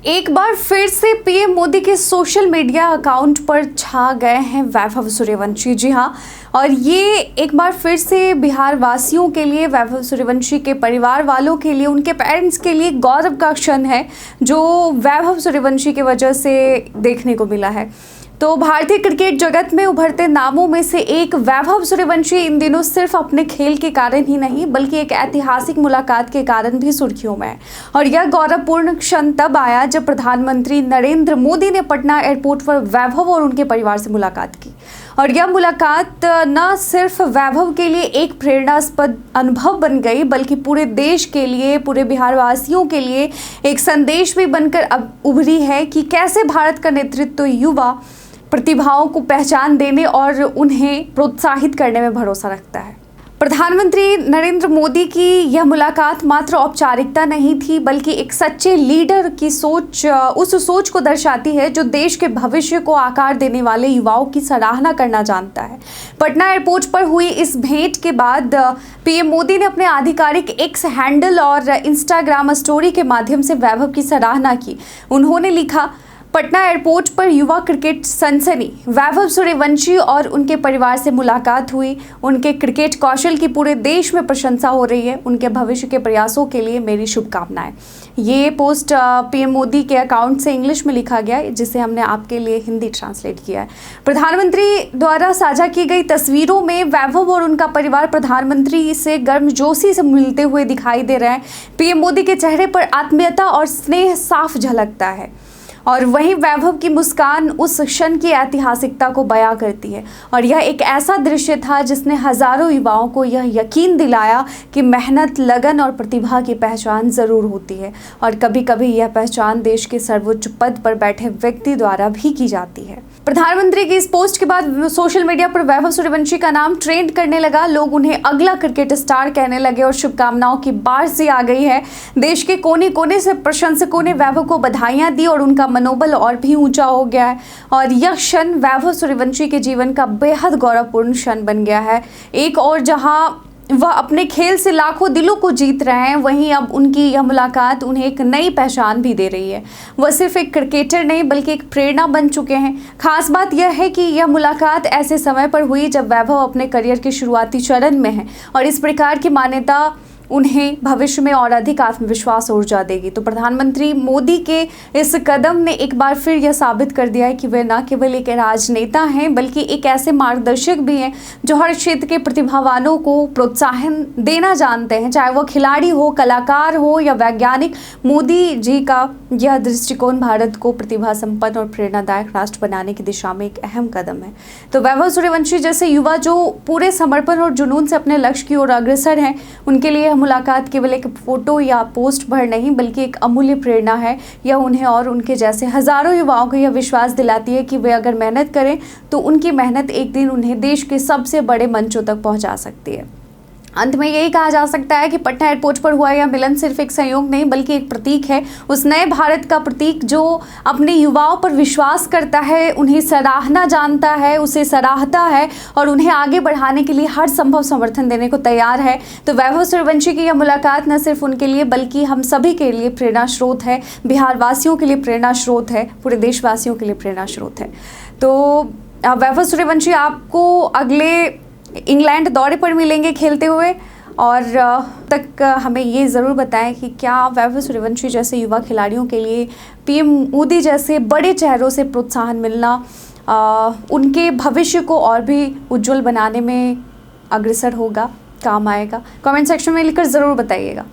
एक बार फिर से पीएम मोदी के सोशल मीडिया अकाउंट पर छा गए हैं वैभव सूर्यवंशी। जी हाँ, और ये एक बार फिर से बिहार वासियों के लिए, वैभव सूर्यवंशी के परिवार वालों के लिए, उनके पेरेंट्स के लिए गौरव का क्षण है जो वैभव सूर्यवंशी की वजह से देखने को मिला है। तो भारतीय क्रिकेट जगत में उभरते नामों में से एक वैभव सूर्यवंशी इन दिनों सिर्फ अपने खेल के कारण ही नहीं बल्कि एक ऐतिहासिक मुलाकात के कारण भी सुर्खियों में है। और यह गौरवपूर्ण क्षण तब आया जब प्रधानमंत्री नरेंद्र मोदी ने पटना एयरपोर्ट पर वैभव और उनके परिवार से मुलाकात की। और यह मुलाकात न सिर्फ वैभव के लिए एक प्रेरणास्पद अनुभव बन गई बल्कि पूरे देश के लिए, पूरे बिहार वासियों के लिए एक संदेश भी बनकर अब उभरी है कि कैसे भारत का नेतृत्व युवा प्रतिभाओं को पहचान देने और उन्हें प्रोत्साहित करने में भरोसा रखता है। प्रधानमंत्री नरेंद्र मोदी की यह मुलाकात मात्र औपचारिकता नहीं थी बल्कि एक सच्चे लीडर की सोच, उस सोच को दर्शाती है जो देश के भविष्य को आकार देने वाले युवाओं की सराहना करना जानता है। पटना एयरपोर्ट पर हुई इस भेंट के बाद पीएम मोदी ने अपने आधिकारिक एक्स हैंडल और इंस्टाग्राम स्टोरी के माध्यम से वैभव की सराहना की। उन्होंने लिखा, पटना एयरपोर्ट पर युवा क्रिकेट सनसनी, वैभव सूर्यवंशी और उनके परिवार से मुलाकात हुई। उनके क्रिकेट कौशल की पूरे देश में प्रशंसा हो रही है। उनके भविष्य के प्रयासों के लिए मेरी शुभकामनाएं। ये पोस्ट पीएम मोदी के अकाउंट से इंग्लिश में लिखा गया है, जिसे हमने आपके लिए हिंदी ट्रांसलेट किया है। प्रधानमंत्री द्वारा साझा की गई तस्वीरों में वैभव और उनका परिवार प्रधानमंत्री से गर्मजोशी से मिलते हुए दिखाई दे रहे हैं। पीएम मोदी के चेहरे पर आत्मीयता और स्नेह साफ झलकता है और वहीं वैभव की मुस्कान उस क्षण की ऐतिहासिकता को बयां करती है। और यह एक ऐसा दृश्य था जिसने हजारों युवाओं को यह यकीन दिलाया कि मेहनत, लगन और प्रतिभा की पहचान जरूर होती है और कभी कभी यह पहचान देश के सर्वोच्च पद पर बैठे व्यक्ति द्वारा भी की जाती है। प्रधानमंत्री की इस पोस्ट के बाद सोशल मीडिया पर वैभव सूर्यवंशी का नाम ट्रेंड करने लगा। लोग उन्हें अगला क्रिकेट स्टार कहने लगे और शुभकामनाओं की बारिश आ गई है। देश के कोने कोने से प्रशंसकों ने वैभव को बधाइयां दी और उनका मनोबल और भी ऊंचा हो गया है। और यह क्षण वैभव सूर्यवंशी के जीवन का बेहद गौरवपूर्ण क्षण बन गया है। एक और जहां वह अपने खेल से लाखों दिलों को जीत रहे हैं, वहीं अब उनकी यह मुलाकात उन्हें एक नई पहचान भी दे रही है। वह सिर्फ एक क्रिकेटर नहीं बल्कि एक प्रेरणा बन चुके हैं। खास बात यह है कि यह मुलाकात ऐसे समय पर हुई जब वैभव अपने करियर के शुरुआती चरण में है और इस प्रकार की मान्यता उन्हें भविष्य में और अधिक आत्मविश्वास और ऊर्जा देगी। तो प्रधानमंत्री मोदी के इस कदम ने एक बार फिर यह साबित कर दिया है कि वे न केवल एक राजनेता हैं बल्कि एक ऐसे मार्गदर्शक भी हैं जो हर क्षेत्र के प्रतिभावानों को प्रोत्साहन देना जानते हैं, चाहे वो खिलाड़ी हो, कलाकार हो या वैज्ञानिक। मोदी जी का यह दृष्टिकोण भारत को प्रतिभा संपन्न और प्रेरणादायक राष्ट्र बनाने की दिशा में एक अहम कदम है। तो वैभव सूर्यवंशी जैसे युवा जो पूरे समर्पण और जुनून से अपने लक्ष्य की ओर अग्रसर हैं, उनके लिए मुलाकात केवल एक फोटो या पोस्ट भर नहीं बल्कि एक अमूल्य प्रेरणा है। यह उन्हें और उनके जैसे हजारों युवाओं को यह विश्वास दिलाती है कि वे अगर मेहनत करें तो उनकी मेहनत एक दिन उन्हें देश के सबसे बड़े मंचों तक पहुंचा सकती है। अंत में यही कहा जा सकता है कि पटना एयरपोर्ट पर हुआ यह मिलन सिर्फ एक संयोग नहीं बल्कि एक प्रतीक है, उस नए भारत का प्रतीक जो अपने युवाओं पर विश्वास करता है, उन्हें सराहना जानता है, उसे सराहता है और उन्हें आगे बढ़ाने के लिए हर संभव समर्थन देने को तैयार है। तो वैभव सूर्यवंशी की यह मुलाकात न सिर्फ उनके लिए बल्कि हम सभी के लिए प्रेरणा स्रोत है, बिहार वासियों के लिए प्रेरणा स्रोत है, पूरे देशवासियों के लिए प्रेरणा स्रोत है। तो वैभव सूर्यवंशी आपको अगले इंग्लैंड दौरे पर मिलेंगे खेलते हुए और तक हमें ये ज़रूर बताएं कि क्या वैभव सूर्यवंशी जैसे युवा खिलाड़ियों के लिए पीएम मोदी जैसे बड़े चेहरों से प्रोत्साहन मिलना उनके भविष्य को और भी उज्जवल बनाने में अग्रसर होगा, काम आएगा। कमेंट सेक्शन में लिखकर ज़रूर बताइएगा।